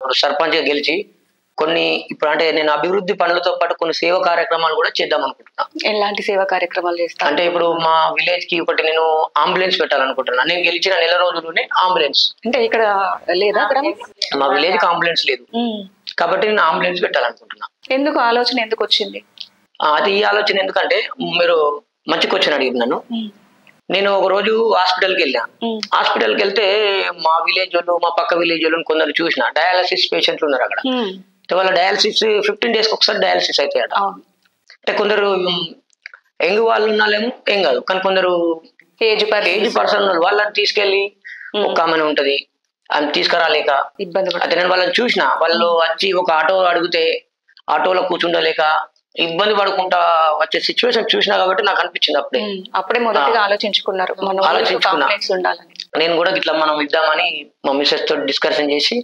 ఇప్పుడు సర్పంచ్గా గెలిచి కొన్ని ఇప్పుడు అంటే నేను అభివృద్ధి పనులతో పాటు కొన్ని సేవా కార్యక్రమాలు కూడా చేద్దాం అనుకుంటున్నా. ఎలాంటి సేవా కార్యక్రమాలు చేస్తాను? అంటే ఇప్పుడు మా విలేజ్ కి ఒకటి నేను అంబులెన్స్ పెట్టాలనుకుంటున్నా. నేను గెలిచిన నెల రోజుల్లోనే అంబులెన్స్. అంటే ఇక్కడ లేదా మా విలేజ్ కి అంబులెన్స్ లేదు కాబట్టి నేను అంబులెన్స్ పెట్టాలనుకుంటున్నా. ఎందుకు ఆలోచన ఎందుకు వచ్చింది? అది ఈ ఆలోచన ఎందుకంటే మీరు మంచి క్వశ్చన్ అడిగింది నన్ను. నేను ఒక రోజు హాస్పిటల్కి వెళ్ళా. హాస్పిటల్కి వెళ్తే మా విలేజ్ వాళ్ళు మా పక్క విలేజ్ వాళ్ళని కొందరు చూసిన డయాలసిస్ పేషెంట్లు ఉన్నారు అక్కడ. వాళ్ళ డయాలసిస్ 15 days ఒకసారి డయాలసిస్ అవుతాయట. అంటే కొందరు యంగ్ వాళ్ళు ఉన్నాలేమో ఏం కాదు, కానీ కొందరు ఏజ్ పర్సన్ వాళ్ళని తీసుకెళ్లి ఒక ఆమె ఉంటది ఆమె తీసుకురాలేక ఇబ్బంది. అయితే నేను వాళ్ళని చూసిన, వాళ్ళు వచ్చి ఒక ఆటో అడిగితే ఆటోలో కూర్చుండలేక ఇబ్బంది పడుకుంటా వచ్చే సిచ్యువేషన్ చూసినా కాబట్టి నాకు అనిపించింది అప్పుడే మొదటిగా ఆలోచించుకున్నారు నేను కూడా ఇట్లా మనం ఇద్దామని మా మిసెస్ తో డిస్కషన్ చేసి